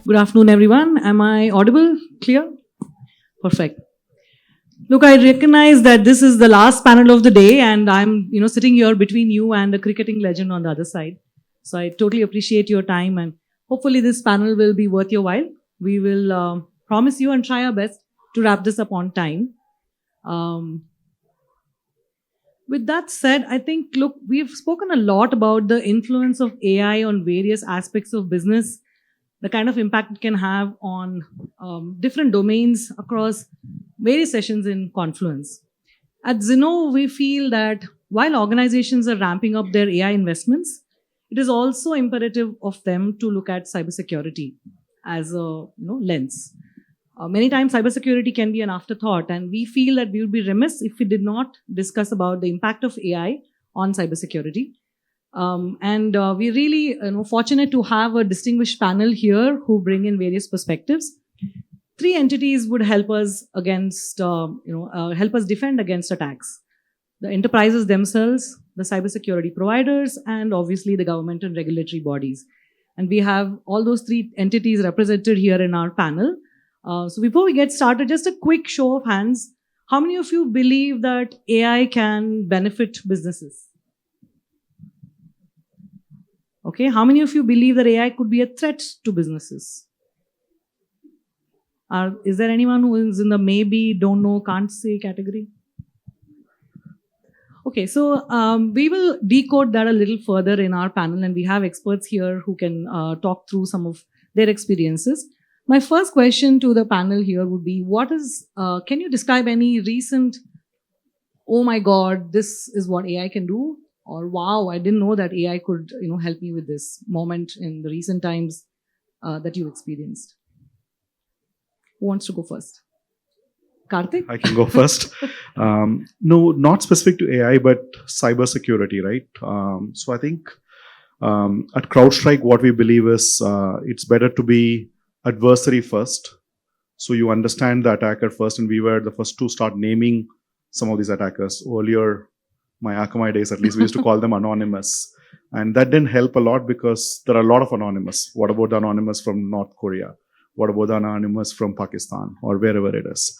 Good afternoon, everyone. Am I audible? Clear? Perfect. Look, I recognize that this is the last panel of the day, and I'm, sitting here between you and a cricketing legend on the other side. So I totally appreciate your time, and hopefully this panel will be worth your while. We will promise you and try our best to wrap this up on time. With that said, I think, look, we've spoken a lot about the influence of AI on various aspects of business, the kind of impact it can have on different domains across various sessions in Confluence. At Zinnov, we feel that while organizations are ramping up their AI investments, it is also imperative of them to look at cybersecurity as a lens. Many times, cybersecurity can be an afterthought, and we feel that we would be remiss if we did not discuss about the impact of AI on cybersecurity. We're really fortunate to have a distinguished panel here who bring in various perspectives. Three entities would help us against, help us defend against attacks: the enterprises themselves, the cybersecurity providers, and obviously the government and regulatory bodies. And we have all those three entities represented here in our panel. So before we get started, just a quick show of hands. How many of you believe that AI can benefit businesses? Okay, how many of you believe that AI could be a threat to businesses? Is there anyone who is in the maybe, don't know, can't say category? Okay, so we will decode that a little further in our panel, and we have experts here who can talk through some of their experiences. My first question to the panel here would be, can you describe any recent, oh my God, this is what AI can do? Or wow, I didn't know that AI could help me with this moment in the recent times that you experienced? Who wants to go first? Karthik? I can go first. No, not specific to AI, but cybersecurity, right? So I think at CrowdStrike, what we believe is it's better to be adversary first. So you understand the attacker first, and we were the first to start naming some of these attackers. Earlier, my Akamai days at least, we used to call them anonymous. And that didn't help a lot because there are a lot of anonymous. What about the anonymous from North Korea? What about the anonymous from Pakistan or wherever it is?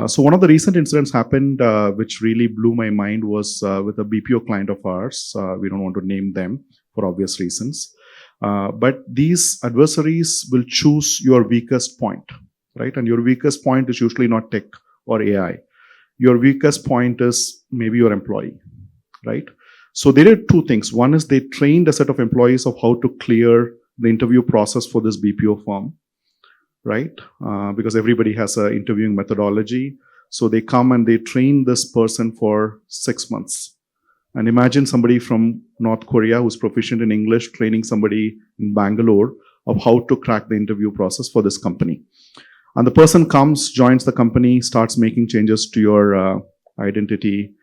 So one of the recent incidents happened which really blew my mind was with a BPO client of ours. We don't want to name them for obvious reasons. But these adversaries will choose your weakest point, right? And your weakest point is usually not tech or AI. Your weakest point is maybe your employee, right? So they did two things. One is they trained a set of employees of how to clear the interview process for this BPO firm, right? Because everybody has an interviewing methodology. So they come and they train this person for 6 months. And imagine somebody from North Korea who's proficient in English training somebody in Bangalore of how to crack the interview process for this company. And the person comes, joins the company, starts making changes to your identity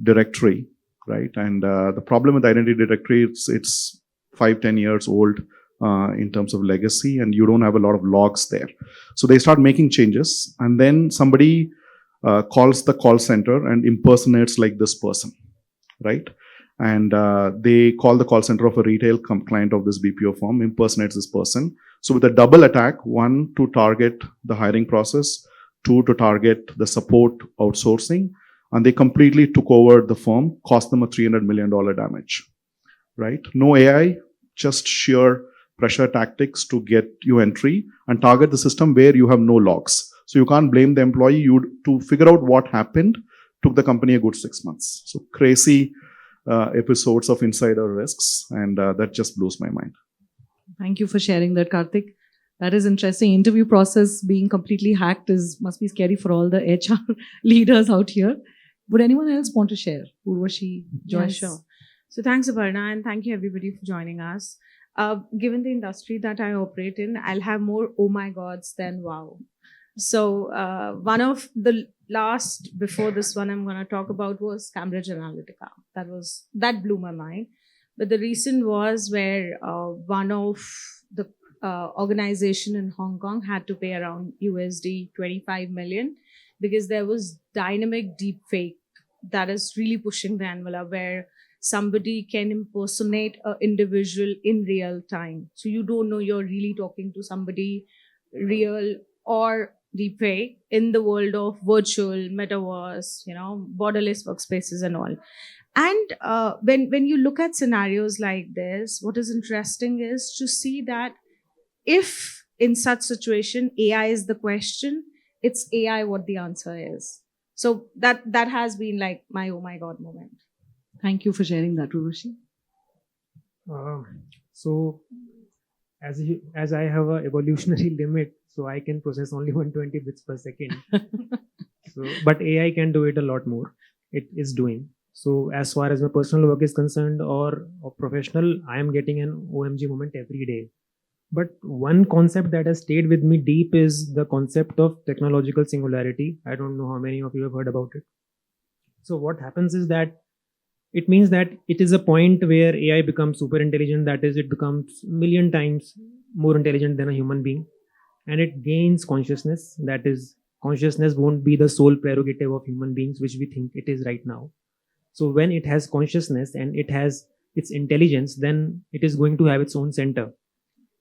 directory, right? And the problem with the identity directory, it's 5-10 years old in terms of legacy, and you don't have a lot of logs there. So they start making changes, and then somebody calls the call center and impersonates like this person, right? And they call the call center of a retail client of this BPO firm, impersonates this person. So with a double attack, one, to target the hiring process, two, to target the support outsourcing, and they completely took over the firm, cost them a $300 million damage, right? No AI, just sheer pressure tactics to get you entry and target the system where you have no logs. So you can't blame the employee. To figure out what happened took the company a good 6 months. So crazy episodes of insider risks, and that just blows my mind. Thank you for sharing that, Karthik. That is interesting. Interview process being completely hacked must be scary for all the HR leaders out here. Would anyone else want to share? Urvashi, Joyce? Yeah, sure. So thanks, Aparna, and thank you everybody for joining us. Given the industry that I operate in, I'll have more oh my gods than wow. So one of the last, before this one I'm going to talk about, was Cambridge Analytica. That blew my mind. But the recent was where one of the organization in Hong Kong had to pay around USD 25 million because there was dynamic deepfake that is really pushing the envelope, where somebody can impersonate an individual in real time. So you don't know you're really talking to somebody real or deepfake in the world of virtual metaverse, borderless workspaces and all. And when you look at scenarios like this, what is interesting is to see that if in such situation AI is the question, it's AI what the answer is. So that has been like my oh my god moment. Thank you for sharing that, Urvashi. So as I have a evolutionary limit, so I can process only 120 bits per second. But AI can do it a lot more. It is doing. So as far as my personal work is concerned or professional, I am getting an OMG moment every day. But one concept that has stayed with me deep is the concept of technological singularity. I don't know how many of you have heard about it. So what happens is that it means that it is a point where AI becomes super intelligent. That is, it becomes a million times more intelligent than a human being. And it gains consciousness. That is, consciousness won't be the sole prerogative of human beings, which we think it is right now. So when it has consciousness and it has its intelligence, then it is going to have its own center.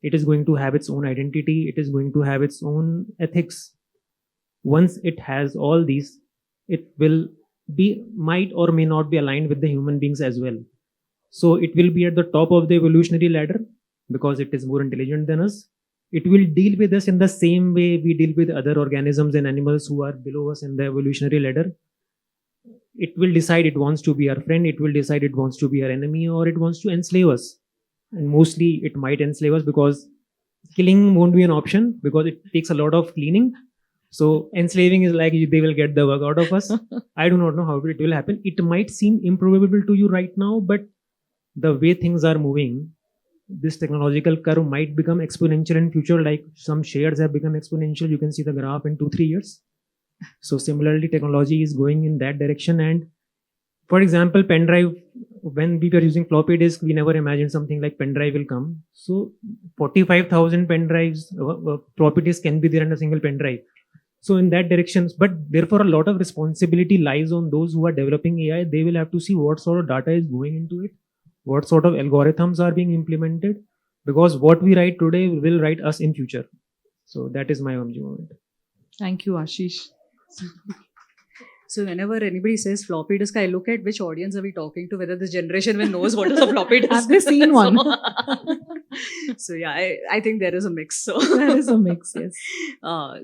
It is going to have its own identity. It is going to have its own ethics. Once it has all these, it will might or may not be aligned with the human beings as well. So it will be at the top of the evolutionary ladder because it is more intelligent than us. It will deal with us in the same way we deal with other organisms and animals who are below us in the evolutionary ladder. It will decide it wants to be our friend. It will decide it wants to be our enemy, or it wants to enslave us. And mostly it might enslave us because killing won't be an option because it takes a lot of cleaning. So enslaving is like they will get the work out of us. I do not know how it will happen. It might seem improbable to you right now, but the way things are moving, this technological curve might become exponential in future. Like some shares have become exponential. You can see the graph in 2-3 years. So similarly, technology is going in that direction. And for example, pen drive, when we were using floppy disk, we never imagined something like pen drive will come. So 45,000 pen drives, floppy disk can be there in a single pen drive. So in that direction, but therefore a lot of responsibility lies on those who are developing AI. They will have to see what sort of data is going into it, what sort of algorithms are being implemented, because what we write today will write us in future. So that is my OMG moment. Thank you, Ashish. So whenever anybody says floppy disk, I look at which audience are we talking to, whether this generation even knows what is a floppy disk. Have they seen one? So yeah, I think there is a mix. So There is a mix, yes.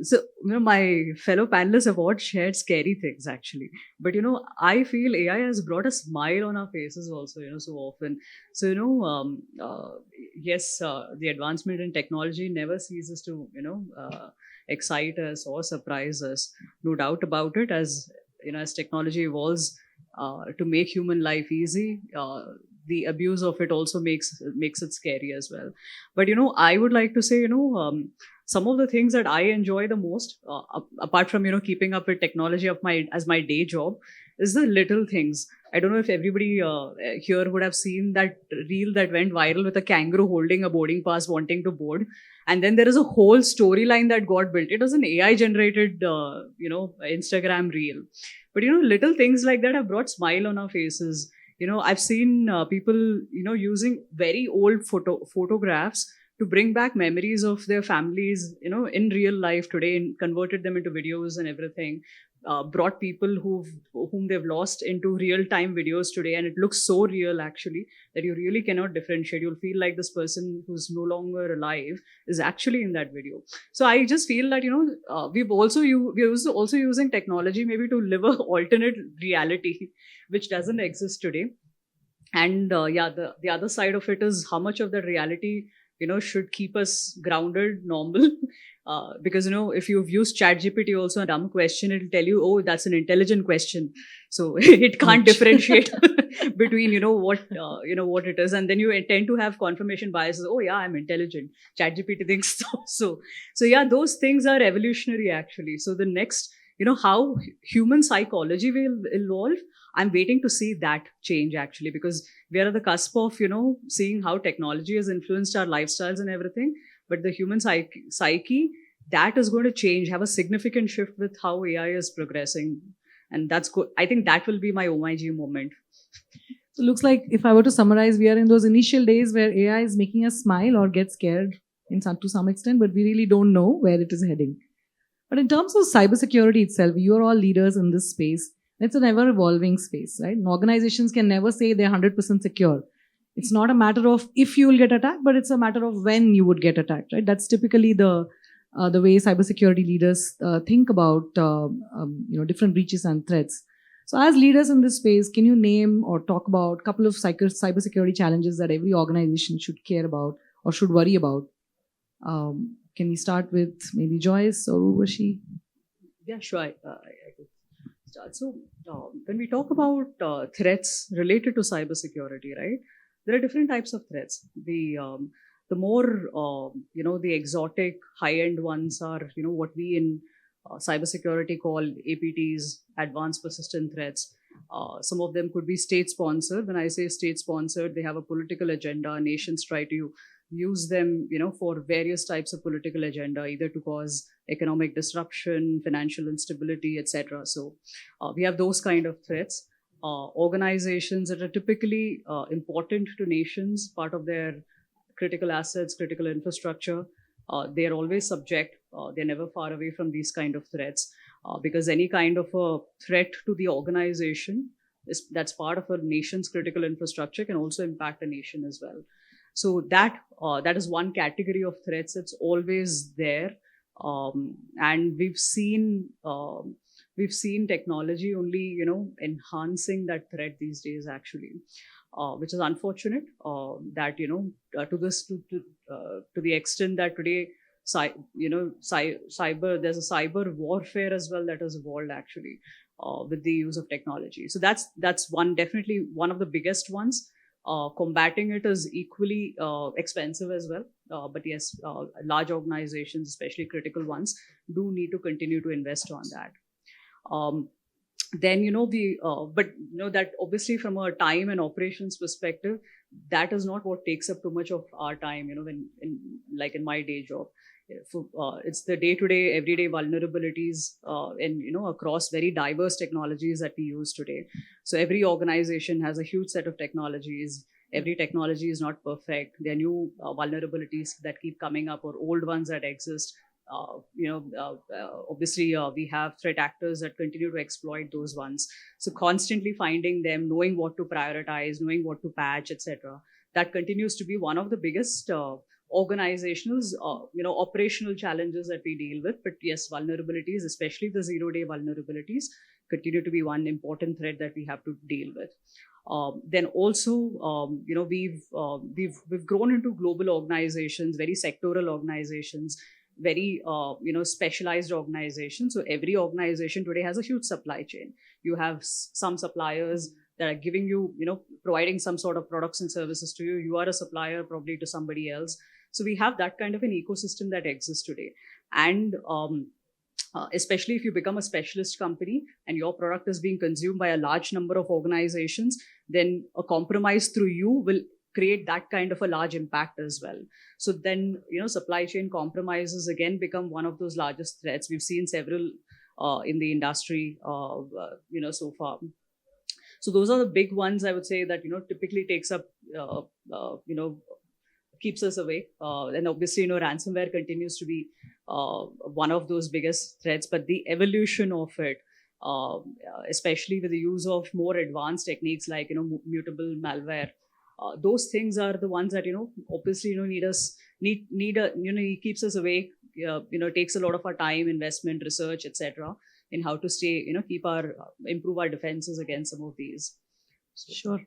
So my fellow panelists have all shared scary things actually, but I feel AI has brought a smile on our faces also. So often. So yes, the advancement in technology never ceases to excite us or surprise us. No doubt about it. As technology evolves to make human life easy, the abuse of it also makes it scary as well. But I would like to say some of the things that I enjoy the most, apart from keeping up with technology as my day job, is the little things. I don't know if everybody here would have seen that reel that went viral with a kangaroo holding a boarding pass wanting to board. And then there is a whole storyline that got built. It was an AI generated, Instagram reel. But, little things like that have brought smile on our faces. I've seen people, using very old photographs to bring back memories of their families, in real life today, and converted them into videos and everything. Brought people whom they've lost into real-time videos today, and it looks so real actually that you really cannot differentiate. You'll feel like this person who's no longer alive is actually in that video. So I just feel that we're also using technology maybe to live a alternate reality which doesn't exist today. And the other side of it is how much of that reality should keep us grounded, normal. Because if you've used ChatGPT also a dumb question, it'll tell you, oh, that's an intelligent question. So it can't differentiate between what it is, and then you tend to have confirmation biases. Oh yeah, I'm intelligent. ChatGPT thinks so. So yeah, those things are evolutionary actually. So the next, how human psychology will evolve, I'm waiting to see that change actually, because we are at the cusp of seeing how technology has influenced our lifestyles and everything. But the human psyche, that is going to change, have a significant shift with how AI is progressing. And that's good. I think that will be my OMG moment. So it looks like if I were to summarize, we are in those initial days where AI is making us smile or get scared to some extent, but we really don't know where it is heading. But in terms of cybersecurity itself, you are all leaders in this space. It's an ever evolving space, right? And organizations can never say they're 100% secure. It's not a matter of if you will get attacked, but it's a matter of when you would get attacked, right? That's typically the way cybersecurity leaders think about different breaches and threats. So, as leaders in this space, can you name or talk about a couple of cybersecurity challenges that every organization should care about or should worry about? Can we start with maybe Joyce or Urvashi? Yeah, sure. I could start. So, when we talk about threats related to cybersecurity, right, there are different types of threats. The more the exotic high-end ones are what we in cybersecurity call APTs, advanced persistent threats. Some of them could be state-sponsored. When I say state-sponsored, they have a political agenda. Nations try to use them, for various types of political agenda, either to cause economic disruption, financial instability, etc. So we have those kind of threats. Organizations that are typically important to nations, part of their critical assets, critical infrastructure, they are always subject. They're never far away from these kind of threats because any kind of a threat to the organization that's part of a nation's critical infrastructure can also impact a nation as well. So that is one category of threats that's always there, and we've seen technology only enhancing that threat these days actually, which is unfortunate. That to the extent that today cyber there's a cyber warfare as well that has evolved actually with the use of technology. So that's definitely one of the biggest ones. Combating it is equally expensive as well. But yes, large organizations, especially critical ones, do need to continue to invest on that. Then that obviously from a time and operations perspective, that is not what takes up too much of our time. When in my day job, it's the day-to-day, everyday vulnerabilities, and across very diverse technologies that we use today. So every organization has a huge set of technologies. Every technology is not perfect. There are new vulnerabilities that keep coming up, or old ones that exist. Obviously, we have threat actors that continue to exploit those ones. So constantly finding them, knowing what to prioritize, knowing what to patch, etc. That continues to be one of the biggest organizational, operational challenges that we deal with. But yes, vulnerabilities, especially the zero-day vulnerabilities, continue to be one important threat that we have to deal with. Then also, we've grown into global organizations, very sectoral organizations, very specialized organizations. So every organization today has a huge supply chain. You have some suppliers that are giving you, providing some sort of products and services to you. You are a supplier probably to somebody else. So we have that kind of an ecosystem that exists today. And especially if you become a specialist company and your product is being consumed by a large number of organizations, then a compromise through you will create that kind of a large impact as well. So then, supply chain compromises again become one of those largest threats. We've seen several in the industry, so far. So those are the big ones I would say that, typically takes up, keeps us awake. And obviously, ransomware continues to be one of those biggest threats, but the evolution of it, especially with the use of more advanced techniques like, mutable malware, those things are the ones that, obviously, keeps us awake, takes a lot of our time, investment, research, etc., in how to stay, improve our defenses against some of these. So, sure.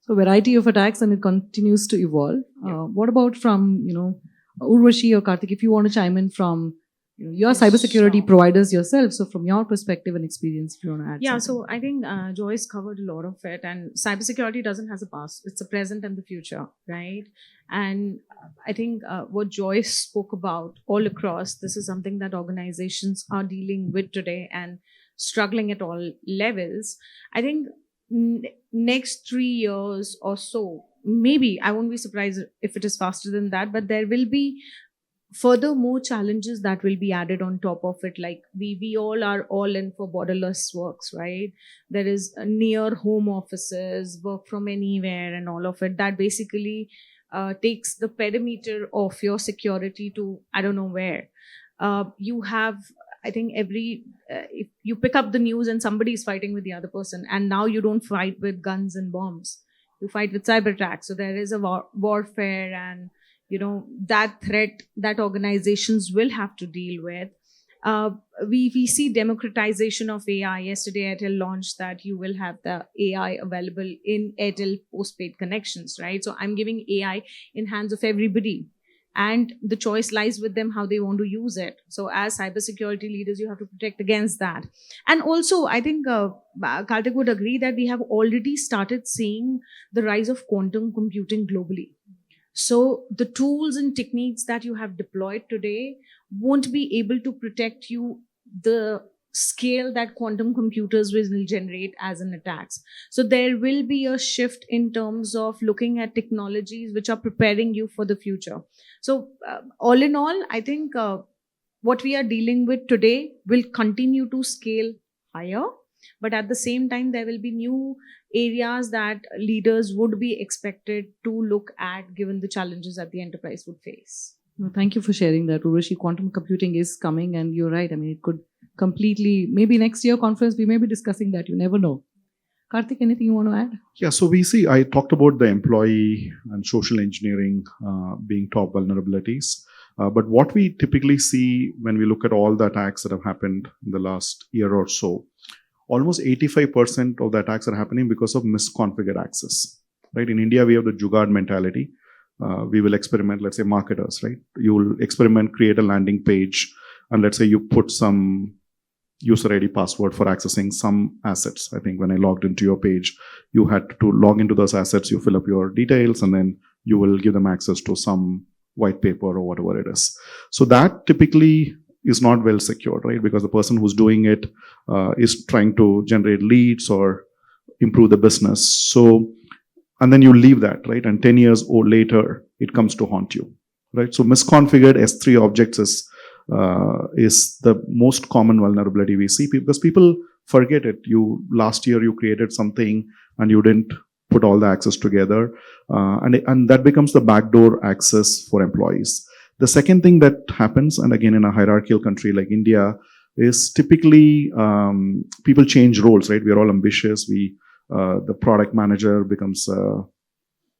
So variety of attacks and it continues to evolve. Yeah. What about from, Urvashi or Karthik, if you want to chime in from, your cybersecurity Sure. providers yourself. So from your perspective and experience, if you want to add Yeah, something. so I think Joyce covered a lot of it, and cybersecurity doesn't have a past; it's a present and the future, right? And I think what Joyce spoke about all across, this is something that organizations are dealing with today and struggling at all levels. I think next 3 years or so, maybe I won't be surprised if it is faster than that, but there will be furthermore challenges that will be added on top of it. Like we all are all in for borderless works, right? There is near home offices, work from anywhere, and all of it that basically takes the perimeter of your security to I don't know where. You have, I think, if you pick up the news and somebody is fighting with the other person, and now you don't fight with guns and bombs, you fight with cyber attacks. So there is a warfare, and that threat that organizations will have to deal with. We see democratization of AI. Yesterday, Airtel launched that you will have the AI available in Airtel postpaid connections, right? So I'm giving AI in hands of everybody, and the choice lies with them how they want to use it. So as cybersecurity leaders, you have to protect against that. And also, I think Karthik would agree that we have already started seeing the rise of quantum computing globally. So the tools and techniques that you have deployed today won't be able to protect you the scale that quantum computers will generate as an attacks. So there will be a shift in terms of looking at technologies which are preparing you for the future. So all in all, I think what we are dealing with today will continue to scale higher, but at the same time, there will be new areas that leaders would be expected to look at given the challenges that the enterprise would face. Well, thank you for sharing that, Urvashi. Quantum computing is coming, and you're right. I mean, it could completely, maybe next year conference, we may be discussing that. You never know. Karthik, anything you want to add? Yeah, so I talked about the employee and social engineering being top vulnerabilities. But what we typically see when we look at all the attacks that have happened in the last year or so, almost 85% of the attacks are happening because of misconfigured access, right? In India, we have the jugaad mentality. We will experiment, let's say marketers, right? You will experiment, create a landing page, and let's say you put some user ID password for accessing some assets. I think when I logged into your page, you had to log into those assets, you fill up your details, and then you will give them access to some white paper or whatever it is. So that typically is not well secured, right? Because the person who's doing it is trying to generate leads or improve the business. So, and then you leave that, right? And 10 years or later, it comes to haunt you, right? So misconfigured S3 objects is the most common vulnerability we see because people forget it. Last year you created something and you didn't put all the access together, and that becomes the backdoor access for employees. The second thing that happens, and again in a hierarchical country like India, is typically people change roles, right? We are all ambitious. The product manager becomes a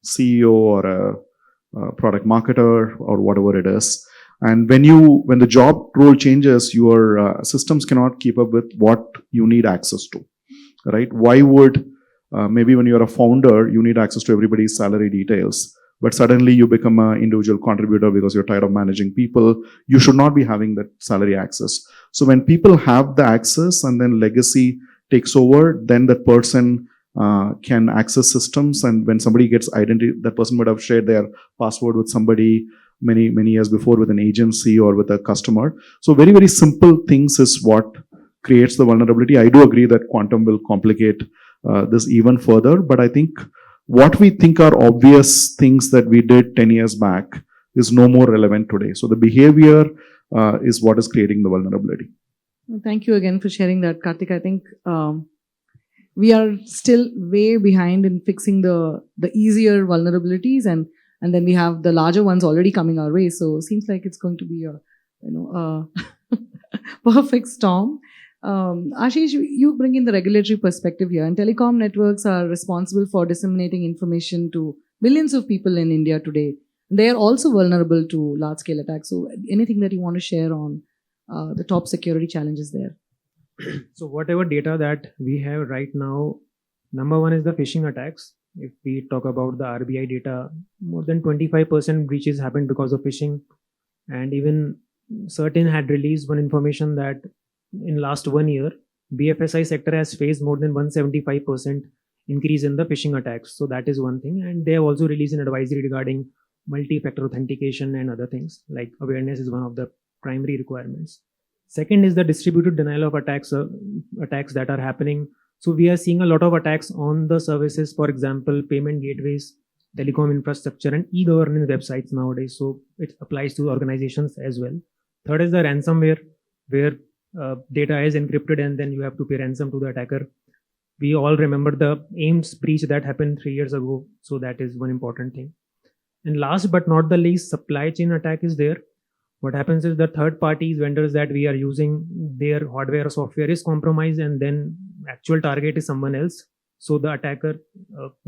CEO or a product marketer or whatever it is. And when the job role changes, your systems cannot keep up with what you need access to, right? Why would maybe when you're a founder, you need access to everybody's salary details, but suddenly you become an individual contributor because you're tired of managing people. You should not be having that salary access. So when people have the access and then legacy takes over, then that person can access systems. And when somebody gets identity, that person would have shared their password with somebody many years before with an agency or with a customer. So very, very simple things is what creates the vulnerability. I do agree that quantum will complicate this even further, but I think what we think are obvious things that we did 10 years back is no more relevant today. So the behavior is what is creating the vulnerability. Thank you again for sharing that, Karthik. I think we are still way behind in fixing the easier vulnerabilities, and then we have the larger ones already coming our way. So it seems like it's going to be a perfect storm. Ashish, you bring in the regulatory perspective here, and telecom networks are responsible for disseminating information to millions of people in India today. They are also vulnerable to large-scale attacks. So anything that you want to share on the top security challenges there? So whatever data that we have right now, number one is the phishing attacks. If we talk about the RBI data, more than 25% breaches happened because of phishing. And even Certain had released one information that in last 1 year, BFSI sector has faced more than 175% increase in the phishing attacks. So that is one thing. And they have also released an advisory regarding multi-factor authentication and other things, like awareness is one of the primary requirements. Second is the distributed denial of attacks that are happening. So we are seeing a lot of attacks on the services, for example, payment gateways. telecom infrastructure and e-governance websites nowadays. So it applies to organizations as well. Third is the ransomware, where data is encrypted and then you have to pay ransom to the attacker. We all remember the AIMS breach that happened 3 years ago. So that is one important thing. And last but not the least, supply chain attack is there. What happens is the third parties, vendors that we are using, their hardware or software is compromised, and then actual target is someone else. So the attacker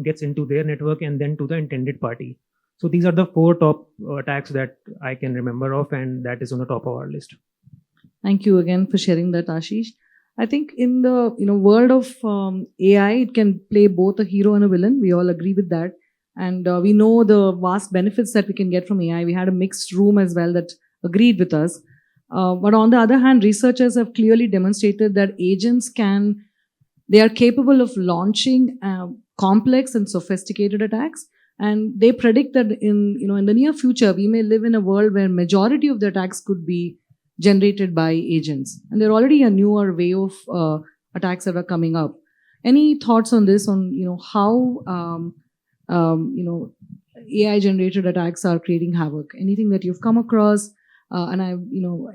gets into their network and then to the intended party. So these are the 4 top attacks that I can remember of, and that is on the top of our list. Thank you again for sharing that, Ashish. I think in the world of AI, it can play both a hero and a villain. We all agree with that. And we know the vast benefits that we can get from AI. We had a mixed room as well that agreed with us. But on the other hand, researchers have clearly demonstrated that agents they are capable of launching complex and sophisticated attacks. And they predict that in the near future, we may live in a world where majority of the attacks could be generated by agents. And there are already a newer way of attacks that are coming up. Any thoughts on this, on how AI generated attacks are creating havoc? Anything that you've come across? And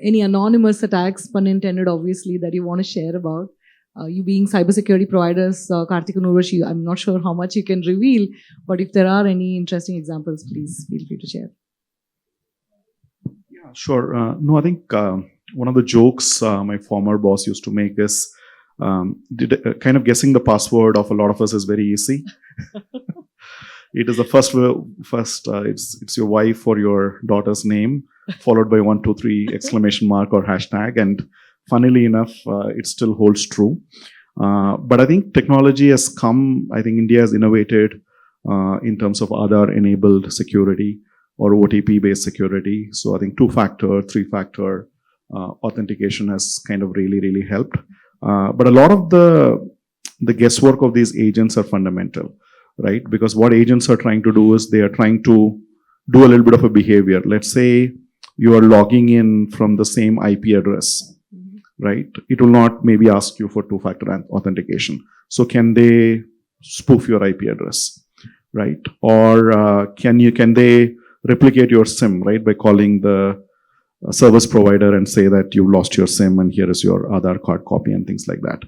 any anonymous attacks, pun intended, obviously, that you want to share about? You being cybersecurity providers, Karthik and Urvashi, I'm not sure how much you can reveal, but if there are any interesting examples, please feel free to share. Yeah, sure. No, I think one of the jokes my former boss used to make is kind of guessing the password of a lot of us is very easy. It is the first it's your wife or your daughter's name, followed by 1, 2, 3 exclamation mark or hashtag. And funnily enough, it still holds true. But I think technology has come, I think India has innovated in terms of Aadhaar enabled security or OTP based security. So I think 2-factor, 3-factor authentication has kind of really, really helped. But a lot of the guesswork of these agents are fundamental, right? Because what agents are trying to do is they are trying to do a little bit of a behavior. Let's say you are logging in from the same IP address, right? It will not maybe ask you for 2-factor authentication. So can they spoof your IP address, right? Or can they replicate your SIM, right? By calling the service provider and say that you lost your SIM and here is your Aadhaar card copy and things like that.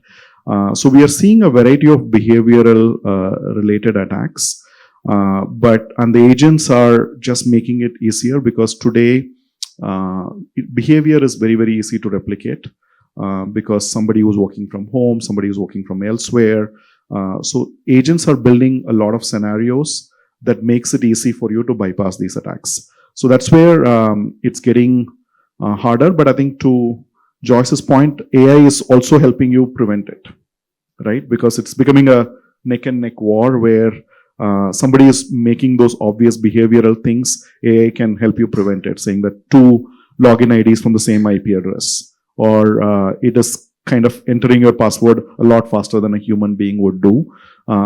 So we are seeing a variety of behavioral related attacks, and the agents are just making it easier because today behavior is very, very easy to replicate because somebody who's working from home, somebody who's working from elsewhere. So agents are building a lot of scenarios that makes it easy for you to bypass these attacks. So that's where it's getting harder. But I think to Joyce's point, AI is also helping you prevent it, right? Because it's becoming a neck and neck war where somebody is making those obvious behavioral things. AI can help you prevent it, saying that 2 login IDs from the same IP address, or it is kind of entering your password a lot faster than a human being would do.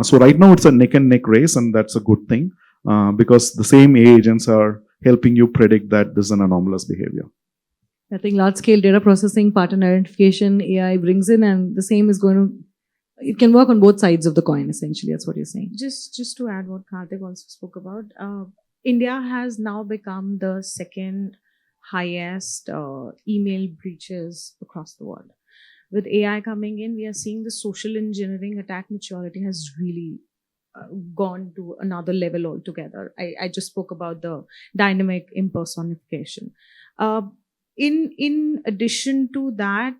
So right now it's a neck and neck race, and that's a good thing because the same AI agents are helping you predict that this is an anomalous behavior. I think large-scale data processing, pattern identification, AI brings in, and the same is it can work on both sides of the coin, essentially. That's what you're saying. Just to add what Karthik also spoke about, India has now become the second highest email breaches across the world. With AI coming in, we are seeing the social engineering attack maturity has really gone to another level altogether. I just spoke about the dynamic impersonification. In addition to that,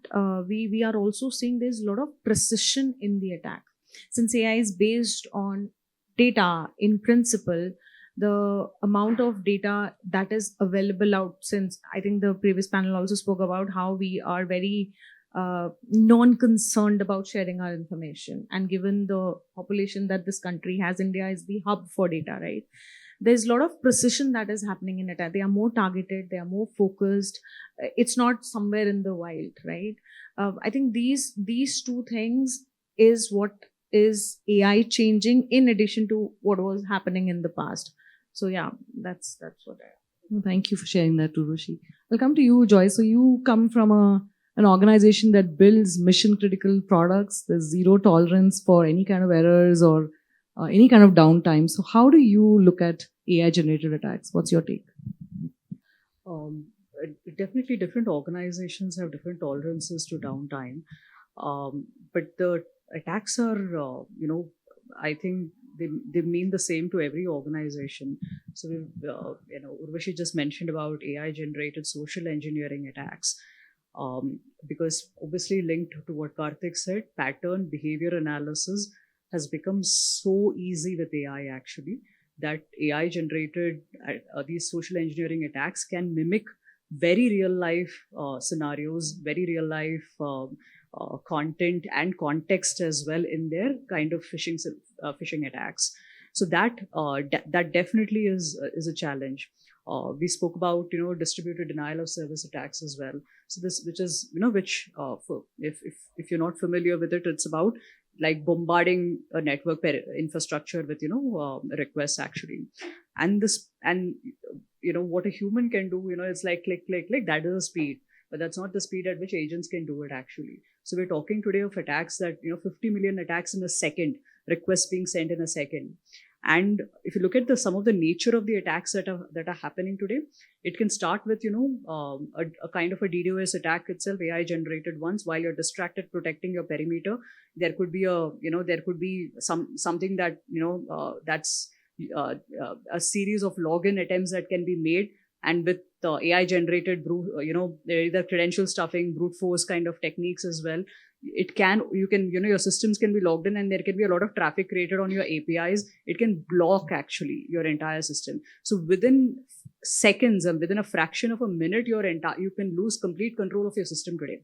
we are also seeing there's a lot of precision in the attack. Since AI is based on data in principle, the amount of data that is available out, since I think the previous panel also spoke about how we are very non-concerned about sharing our information. And given the population that this country has, India is the hub for data, right? There's a lot of precision that is happening in attack. They are more targeted, they are more focused. It's not somewhere in the wild, right? I think these 2 things is what is AI changing in addition to what was happening in the past. So yeah, that's what I... Thank you for sharing that, Urvashi. I'll come to you, Joyce. So you come from an organization that builds mission critical products. There's zero tolerance for any kind of errors or any kind of downtime. So how do you look at AI generated attacks? What's your take? Definitely different organizations have different tolerances to downtime. But the attacks are, I think they mean the same to every organization. So, Urvashi just mentioned about AI generated social engineering attacks. Because obviously linked to what Karthik said, pattern behavior analysis has become so easy with AI actually, that AI generated these social engineering attacks can mimic very real life scenarios, very real life content and context as well in their kind of phishing attacks. So that definitely is a challenge. We spoke about distributed denial of service attacks as well. So this, which is if you're not familiar with it, it's about like bombarding a network infrastructure with requests actually, and what a human can do, it's like click click click, that is the speed, but that's not the speed at which agents can do it actually. So we're talking today of attacks that 50 million attacks in a second, requests being sent in a second. And if you look at some of the nature of the attacks that are happening today, it can start with a kind of a DDoS attack itself, AI generated ones, while you're distracted protecting your perimeter. There could be something that that's a series of login attempts that can be made, and with AI generated either credential stuffing, brute force kind of techniques as well. Your systems can be logged in, and there can be a lot of traffic created on your APIs. It can block actually your entire system. So within seconds and within a fraction of a minute, you can lose complete control of your system today.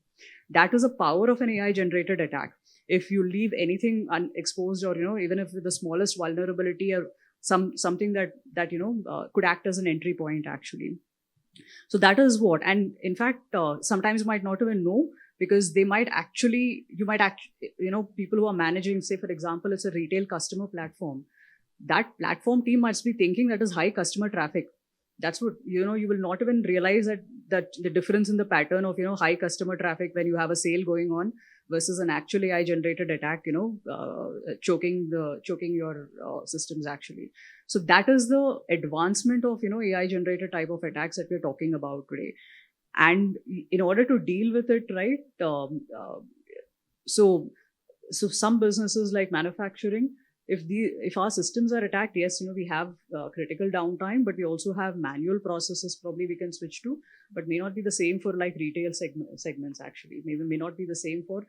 That is the power of an AI generated attack. If you leave anything unexposed, or even if with the smallest vulnerability or something that could act as an entry point actually. So that is what, and in fact, sometimes you might not even know, because people who are managing, say for example, it's a retail customer platform. That platform team must be thinking that is high customer traffic. That's what, you will not even realize that the difference in the pattern of, high customer traffic when you have a sale going on versus an actual AI generated attack, choking your systems actually. So that is the advancement of, AI generated type of attacks that we're talking about today. And in order to deal with it, right, so some businesses like manufacturing, if our systems are attacked, yes, we have critical downtime, but we also have manual processes probably we can switch to, but may not be the same for like retail segments actually. Maybe may not be the same for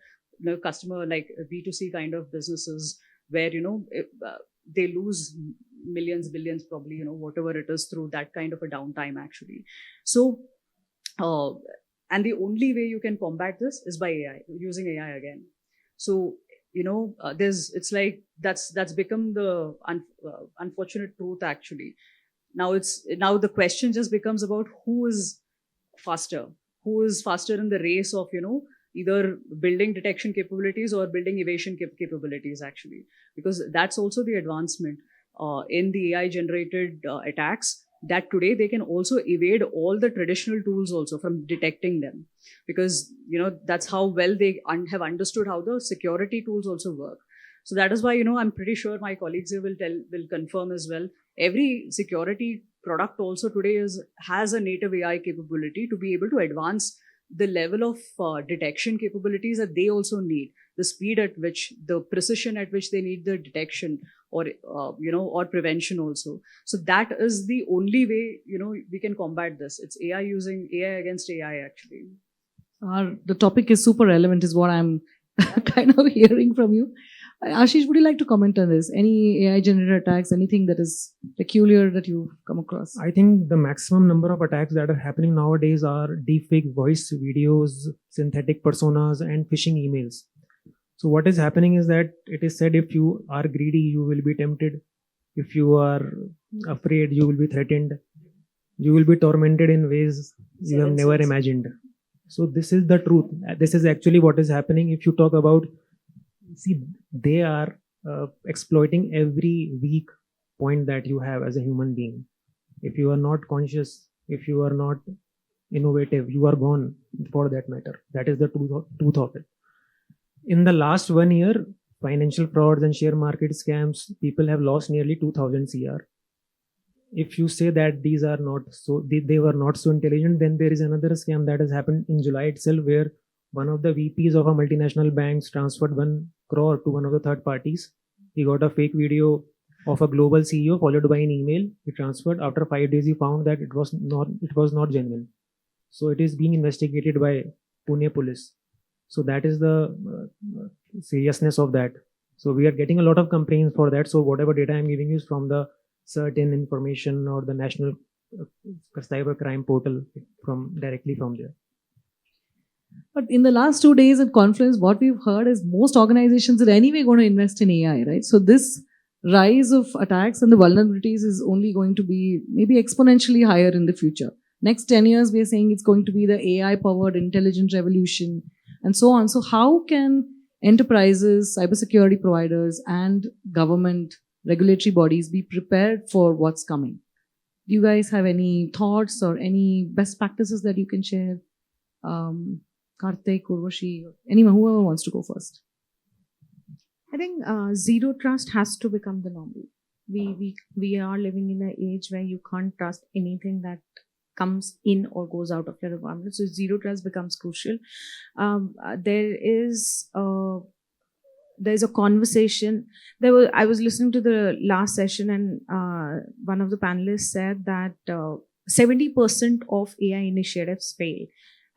customer like B2C kind of businesses, where they lose millions, billions, probably whatever it is, through that kind of a downtime actually. So and the only way you can combat this is by AI, using AI again. So it's like that's become the unfortunate truth actually. Now the question just becomes about who is faster in the race of either building detection capabilities or building evasion capabilities actually, because that's also the advancement in the AI generated attacks, that today they can also evade all the traditional tools also from detecting them, because that's how well they have understood how the security tools also work. So that is why I'm pretty sure my colleagues here will confirm as well, every security product also today has a native AI capability to be able to advance the level of detection capabilities that they also need, the speed at which, the precision at which they need the detection or or prevention also. So that is the only way we can combat this. It's AI, using AI against AI actually. The topic is super relevant, is what I'm kind of hearing from you. Ashish, would you like to comment on this? Any AI generated attacks, anything that is peculiar that you've come across? I think the maximum number of attacks that are happening nowadays are deepfake voice videos, synthetic personas, and phishing emails. So what is happening is that it is said, if you are greedy, you will be tempted. If you are afraid, you will be threatened. You will be tormented in ways you have never imagined. So this is the truth. This is actually what is happening. If you talk about, they are exploiting every weak point that you have as a human being. If you are not conscious, if you are not innovative, you are gone, for that matter. That is the truth of it. In the last 1 year, financial frauds and share market scams, people have lost nearly 2000 CR. If you say that these are not so, they were not so intelligent, then there is another scam that has happened in July itself, where one of the VPs of a multinational banks transferred 1 crore to one of the third parties. He got a fake video of a global CEO followed by an email he transferred. After 5 days, he found that it was not genuine. So it is being investigated by Pune police. So that is the seriousness of that. So we are getting a lot of complaints for that. So whatever data I'm giving you is from the certain information or the national cyber crime portal directly from there. But in the last 2 days at Confluence, what we've heard is most organizations are anyway going to invest in AI, right? So this rise of attacks and the vulnerabilities is only going to be maybe exponentially higher in the future. Next 10 years, we are saying it's going to be the AI-powered intelligent revolution and so on. So how can enterprises, cybersecurity providers, and government regulatory bodies be prepared for what's coming? Do you guys have any thoughts or any best practices that you can share? Karthik, Urvashi, anyone, whoever wants to go first. I think zero trust has to become the normal. We are living in an age where you can't trust anything that comes in or goes out of your environment. So zero trust becomes crucial. There's a conversation. I was listening to the last session, and one of the panelists said that 70% of AI initiatives fail,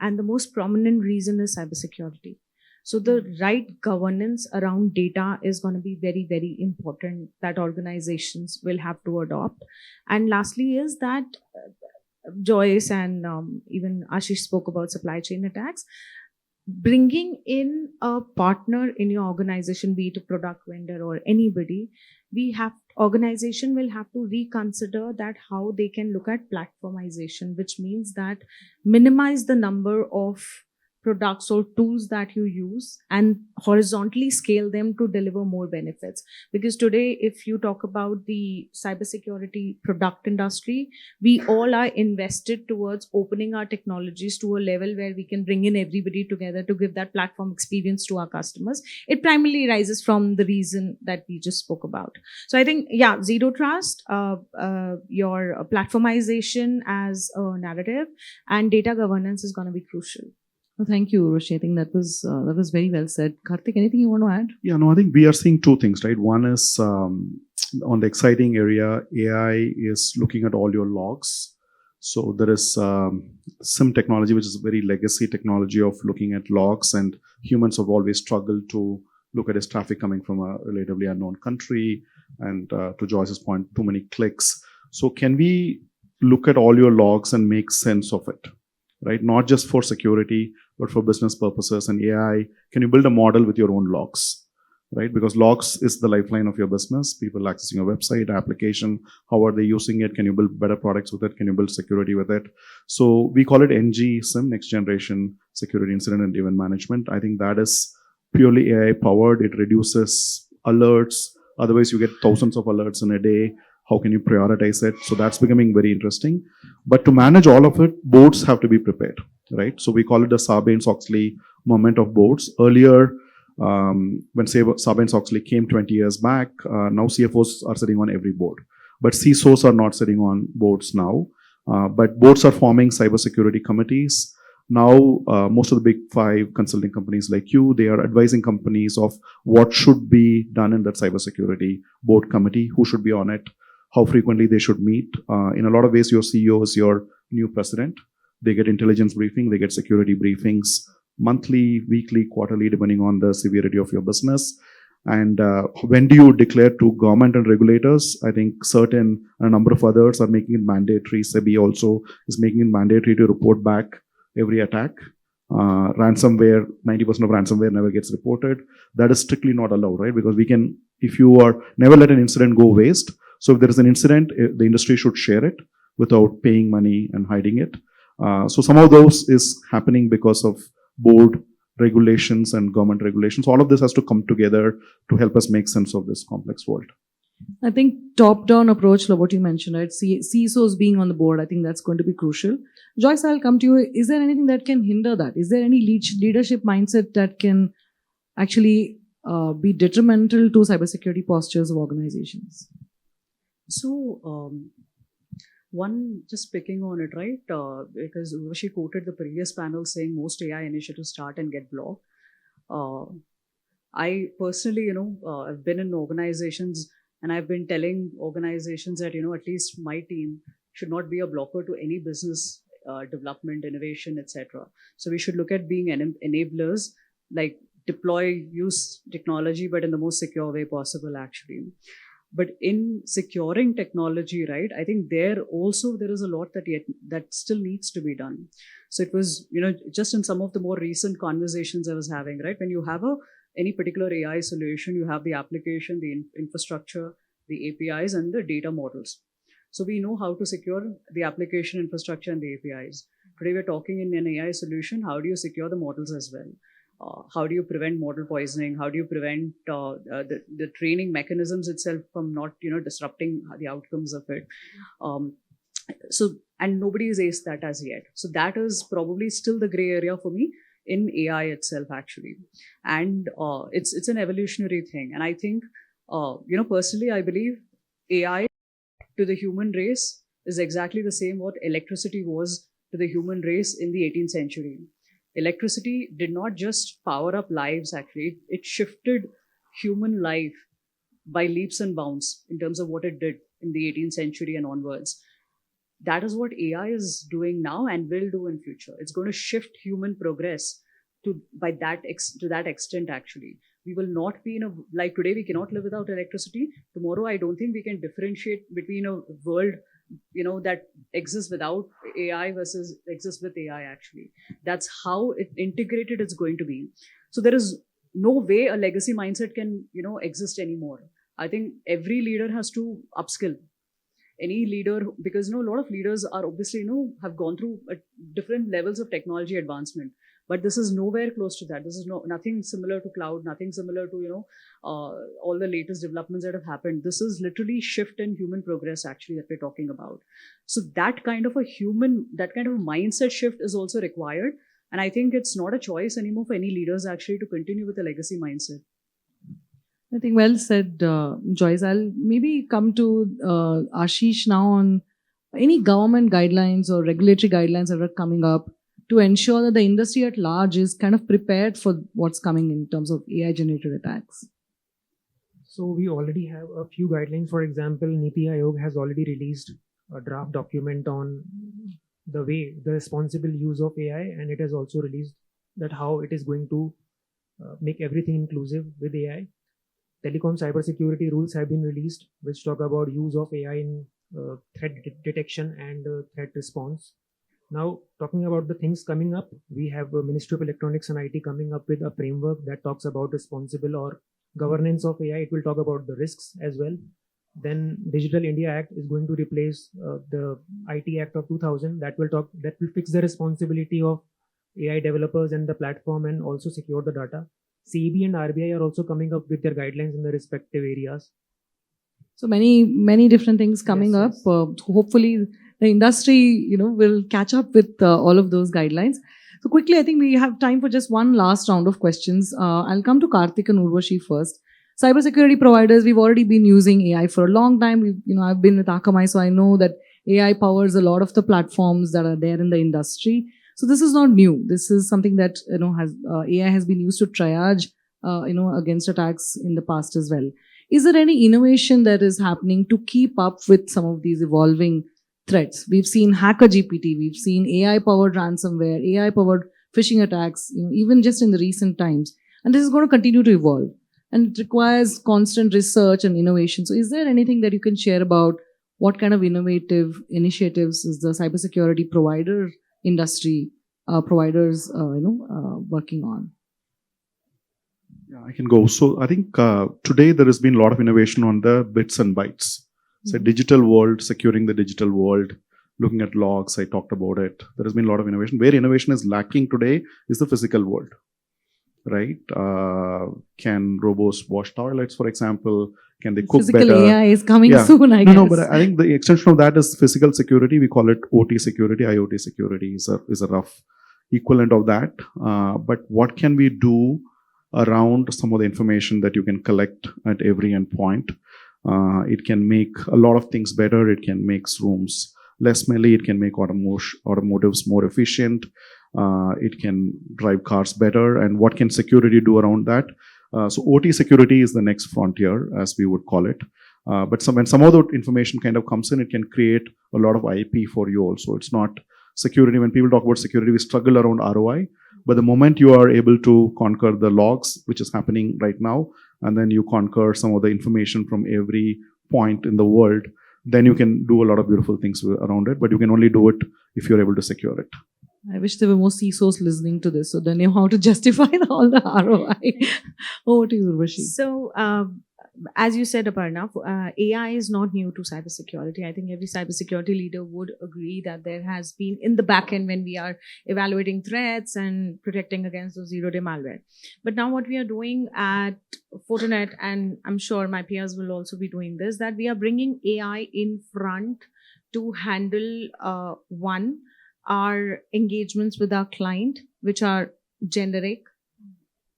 and the most prominent reason is cybersecurity. So the right governance around data is going to be very, very important that organizations will have to adopt. And lastly is that Joyce and even Ashish spoke about supply chain attacks. Bringing in a partner in your organization, be it a product vendor or anybody, organization will have to reconsider that how they can look at platformization, which means that minimize the number of products or tools that you use and horizontally scale them to deliver more benefits. Because today, if you talk about the cybersecurity product industry, we all are invested towards opening our technologies to a level where we can bring in everybody together to give that platform experience to our customers. It primarily rises from the reason that we just spoke about. So I think, zero trust, your platformization as a narrative, and data governance is going to be crucial. Well, thank you, Urvashi. I think that was very well said. Karthik, anything you want to add? Yeah, no, I think we are seeing two things, right? One is on the exciting area, AI is looking at all your logs. So there is SIM technology, which is a very legacy technology of looking at logs, and humans have always struggled to look at this traffic coming from a relatively unknown country. And to Joyce's point, too many clicks. So can we look at all your logs and make sense of it? Right? Not just for security, but for business purposes and AI. Can you build a model with your own logs? Right? Because logs is the lifeline of your business. People accessing your website, application, how are they using it? Can you build better products with it? Can you build security with it? So we call it NG SIM, Next Generation Security Incident and Event Management. I think that is purely AI powered. It reduces alerts. Otherwise, you get thousands of alerts in a day. How can you prioritize it? So that's becoming very interesting. But to manage all of it, boards have to be prepared, right? So we call it the Sarbanes-Oxley moment of boards. Earlier, when Sarbanes-Oxley came 20 years back, now CFOs are sitting on every board. But CISOs are not sitting on boards now. But boards are forming cybersecurity committees. Now, most of the big 5 consulting companies like you, they are advising companies of what should be done in that cybersecurity board committee, who should be on it, how frequently they should meet. In a lot of ways, your CEO is your new president. They get intelligence briefing, they get security briefings, monthly, weekly, quarterly, depending on the severity of your business. And when do you declare to government and regulators? I think a number of others are making it mandatory. SEBI also is making it mandatory to report back every attack. Ransomware, 90% of ransomware never gets reported. That is strictly not allowed, right? Because never let an incident go waste. So if there is an incident, the industry should share it without paying money and hiding it. So some of those is happening because of board regulations and government regulations. All of this has to come together to help us make sense of this complex world. I think top-down approach, like what you mentioned, right? CISOs being on the board, I think that's going to be crucial. Joyce, I'll come to you. Is there anything that can hinder that? Is there any leadership mindset that can actually be detrimental to cybersecurity postures of organizations? So, one, just picking on it, right? Because Urvashi quoted the previous panel saying most AI initiatives start and get blocked. I personally, I've been in organizations and I've been telling organizations that, at least my team should not be a blocker to any business development, innovation, etc. So we should look at being enablers, like deploy, use technology, but in the most secure way possible, actually. But in securing technology, right, I think there is a lot that still needs to be done. So it was, just in some of the more recent conversations I was having, right, when you have any particular AI solution, you have the application, the infrastructure, the APIs, and the data models. So we know how to secure the application, infrastructure, and the APIs. Today we're talking in an AI solution, how do you secure the models as well? How do you prevent model poisoning? How do you prevent the training mechanisms itself from not, disrupting the outcomes of it? And nobody has aced that as yet. So that is probably still the gray area for me in AI itself, actually. And it's an evolutionary thing. And I think, personally, I believe AI to the human race is exactly the same what electricity was to the human race in the 18th century. Electricity did not just power up lives, actually. It shifted human life by leaps and bounds in terms of what it did in the 18th century and onwards. That is what AI is doing now and will do in future. It's going to shift human progress to that extent, actually. We will not be like today, we cannot live without electricity. Tomorrow, I don't think we can differentiate between a world that exists without AI versus exists with AI, actually. That's how integrated it's going to be. So there is no way a legacy mindset can, exist anymore. I think every leader has to upskill. Any leader, because, a lot of leaders are obviously, have gone through different levels of technology advancement. But this is nowhere close to that. This is nothing similar to cloud, nothing similar to, all the latest developments that have happened. This is literally shift in human progress, actually, that we're talking about. So that kind of mindset shift is also required. And I think it's not a choice anymore for any leaders, actually, to continue with the legacy mindset. I think well said, Joyce. I'll maybe come to Ashish now on any government guidelines or regulatory guidelines that are coming up to ensure that the industry at large is kind of prepared for what's coming in terms of AI-generated attacks. So we already have a few guidelines. For example, Niti Aayog has already released a draft document on the responsible use of AI, and it has also released that how it is going to make everything inclusive with AI. Telecom cybersecurity rules have been released, which talk about use of AI in threat detection and threat response. Now, talking about the things coming up, we have a Ministry of Electronics and IT coming up with a framework that talks about responsible or governance of AI. It will talk about the risks as well. Then Digital India Act is going to replace the IT Act of 2000. That will fix the responsibility of AI developers and the platform and also secure the data. CEB and RBI are also coming up with their guidelines in the respective areas. So many different things coming up. Yes. Hopefully the industry, will catch up with all of those guidelines. So quickly, I think we have time for just one last round of questions. I'll come to Karthik and Urvashi first. Cybersecurity providers, we've already been using AI for a long time. I've been with Akamai, so I know that AI powers a lot of the platforms that are there in the industry. So this is not new. This is something that AI has been used to triage against attacks in the past as well. Is there any innovation that is happening to keep up with some of these evolving threats? We've seen hacker GPT, we've seen AI-powered ransomware, AI-powered phishing attacks, even just in the recent times. And this is going to continue to evolve. And it requires constant research and innovation. So is there anything that you can share about what kind of innovative initiatives is the cybersecurity provider industry providers working on? Yeah, I can go. So I think today there has been a lot of innovation on the bits and bytes. So digital world, securing the digital world, looking at logs, I talked about it. There has been a lot of innovation. Where innovation is lacking today is the physical world, right? Can robots wash toilets, for example? Can they cook Physical better? AI is coming soon, I guess. No, but I think the extension of that is physical security. We call it OT security. IoT security is a rough equivalent of that. But what can we do around some of the information that you can collect at every endpoint. It can make a lot of things better. It can make rooms less smelly. It can make automotives more efficient. It can drive cars better. And what can security do around that? So OT security is the next frontier, as we would call it. But when some of the information kind of comes in, it can create a lot of IP for you also. It's not security. When people talk about security, we struggle around ROI. But the moment you are able to conquer the logs, which is happening right now, and then you conquer some of the information from every point in the world, then you can do a lot of beautiful things around it. But you can only do it if you're able to secure it. I wish there were more CISOs listening to this so they know how to justify all the ROI. Over to you, Urvashi. So, as you said, Aparna, AI is not new to cybersecurity. I think every cybersecurity leader would agree that there has been in the back end when we are evaluating threats and protecting against those zero-day malware. But now what we are doing at Fortinet, and I'm sure my peers will also be doing this, that we are bringing AI in front to handle our engagements with our client, which are generic.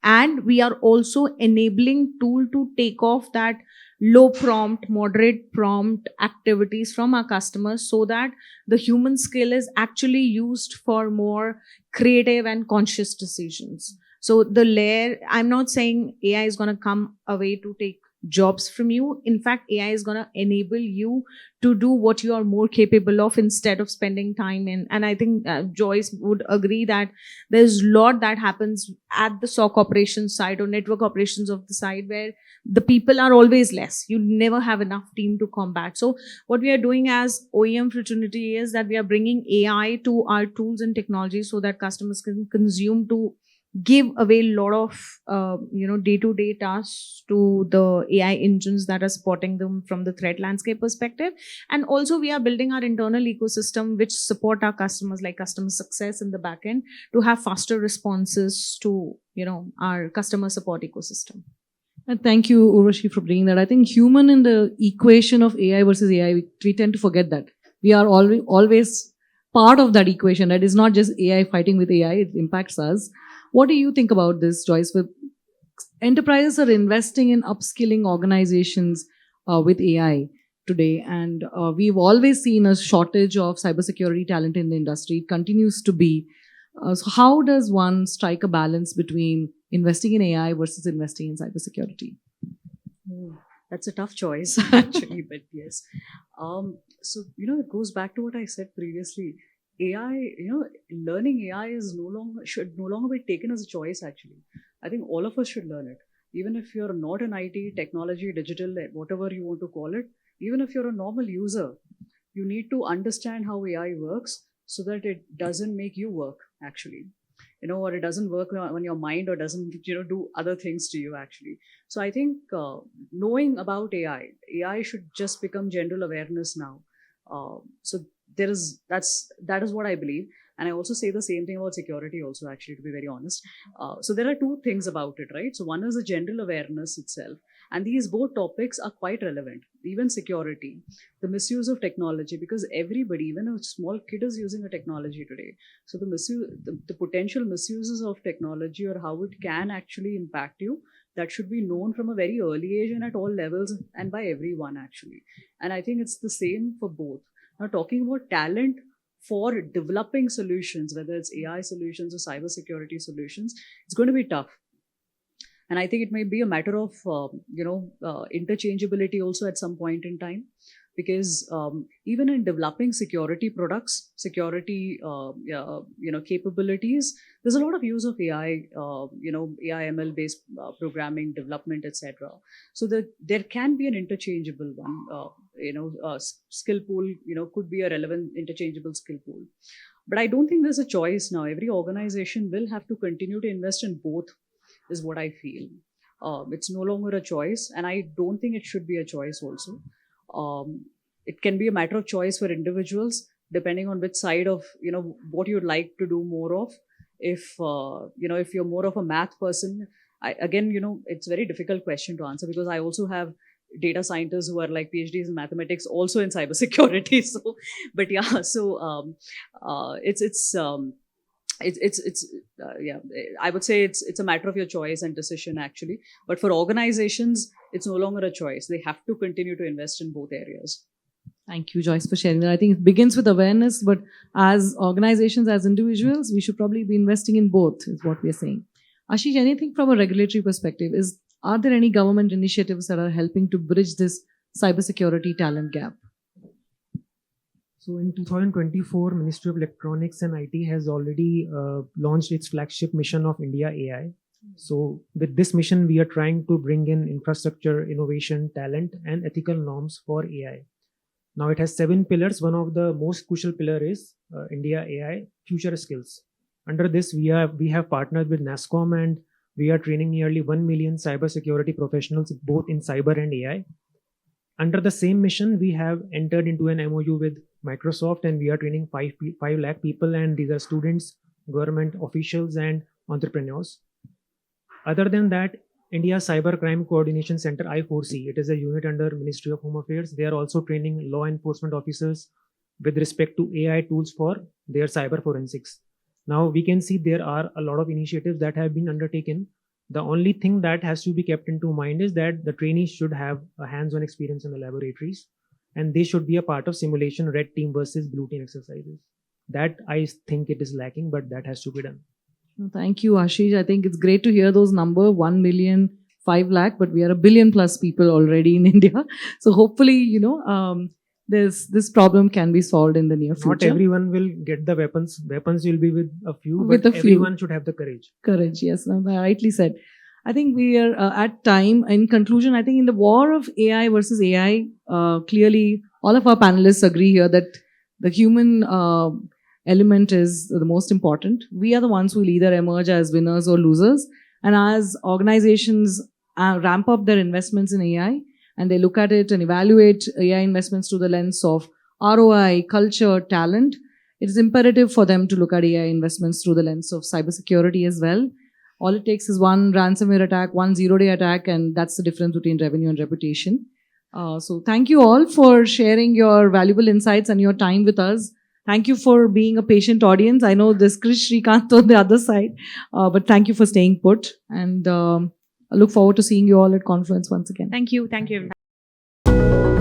And we are also enabling tool to take off that low prompt, moderate prompt activities from our customers so that the human skill is actually used for more creative and conscious decisions. So the layer, I'm not saying AI is going to come away to take jobs from you. In fact, AI is going to enable you to do what you are more capable of instead of spending time in. And I think Joyce would agree that there's a lot that happens at the SOC operations side or network operations of the side where the people are always less. You never have enough team to combat. So what we are doing as OEM fraternity is that we are bringing AI to our tools and technologies so that customers can consume to give away a lot of day-to-day tasks to the AI engines that are supporting them from the threat landscape perspective. And also we are building our internal ecosystem which support our customers like customer success in the back end to have faster responses to our customer support ecosystem. And thank you, Urvashi, for bringing that. I think human in the equation of AI versus AI, we tend to forget that. We are always part of that equation. That is not just AI fighting with AI, it impacts us. What do you think about this, Joyce? Enterprises are investing in upskilling organizations with AI today, and we've always seen a shortage of cybersecurity talent in the industry. It continues to be. So how does one strike a balance between investing in AI versus investing in cybersecurity? That's a tough choice, actually, but yes. So, it goes back to what I said previously. AI, learning AI should no longer be taken as a choice, actually. I think all of us should learn it. Even if you're not an IT, technology, digital, whatever you want to call it, even if you're a normal user, you need to understand how AI works so that it doesn't make you work, actually. Or it doesn't work on your mind or doesn't, do other things to you, actually. So I think knowing about AI should just become general awareness now. So that is what I believe. And I also say the same thing about security also, actually, to be very honest. So there are two things about it, right? So one is the general awareness itself. And these both topics are quite relevant. Even security, the misuse of technology, because everybody, even a small kid is using a technology today. So the potential misuses of technology or how it can actually impact you, that should be known from a very early age and at all levels and by everyone, actually. And I think it's the same for both. Now, talking about talent for developing solutions, whether it's AI solutions or cybersecurity solutions, it's going to be tough. And I think it may be a matter of, interchangeability also at some point in time. Because even in developing security products, security, capabilities, there's a lot of use of AI, AI ML-based programming, development, etc. So there can be an interchangeable one, skill pool, could be a relevant interchangeable skill pool. But I don't think there's a choice now. Every organization will have to continue to invest in both, is what I feel. It's no longer a choice, and I don't think it should be a choice also. It can be a matter of choice for individuals, depending on which side of, what you'd like to do more of. If you're more of a math person, it's a very difficult question to answer because I also have data scientists who are like PhDs in mathematics, also in cybersecurity. So, but yeah, so yeah, I would say it's a matter of your choice and decision actually. But for organizations, it's no longer a choice. They have to continue to invest in both areas. Thank you, Joyce, for sharing that. I think it begins with awareness, but as organizations, as individuals, we should probably be investing in both, is what we are saying. Ashish, anything from a regulatory perspective? Are there any government initiatives that are helping to bridge this cybersecurity talent gap? So in 2024, Ministry of Electronics and IT has already launched its flagship mission of India AI. So with this mission, we are trying to bring in infrastructure, innovation, talent, and ethical norms for AI. Now it has 7 pillars. One of the most crucial pillar is India AI future skills. Under this, we have partnered with NASSCOM, and we are training nearly 1 million cybersecurity professionals, both in cyber and AI. Under the same mission, we have entered into an MOU with Microsoft, and we are training 5 lakh people, and these are students, government officials, and entrepreneurs. Other than that, India Cyber Crime Coordination Center, I4C, it is a unit under Ministry of Home Affairs. They are also training law enforcement officers with respect to AI tools for their cyber forensics. Now we can see there are a lot of initiatives that have been undertaken. The only thing that has to be kept into mind is that the trainees should have a hands-on experience in the laboratories, and they should be a part of simulation red team versus blue team exercises. That I think it is lacking, but that has to be done. Thank you, Ashish. I think it's great to hear those numbers, 1 million, 5 lakh, but we are a billion plus people already in India. So hopefully, this problem can be solved in the near future. Not everyone will get the weapons. Weapons will be with a few, With but a few. everyone should have the courage. Courage, yes, no, rightly said. I think we are at time. In conclusion, I think in the war of AI versus AI, clearly all of our panelists agree here that the human element is the most important. We are the ones who will either emerge as winners or losers. And as organizations ramp up their investments in AI and they look at it and evaluate AI investments through the lens of ROI, culture, talent, it is imperative for them to look at AI investments through the lens of cybersecurity as well. All it takes is one ransomware attack, one zero-day attack, and that's the difference between revenue and reputation. So thank you all for sharing your valuable insights and your time with us. Thank you for being a patient audience. I know there's Krish Srikanth on the other side, but thank you for staying put. And I look forward to seeing you all at Confluence once again. Thank you. Thank you.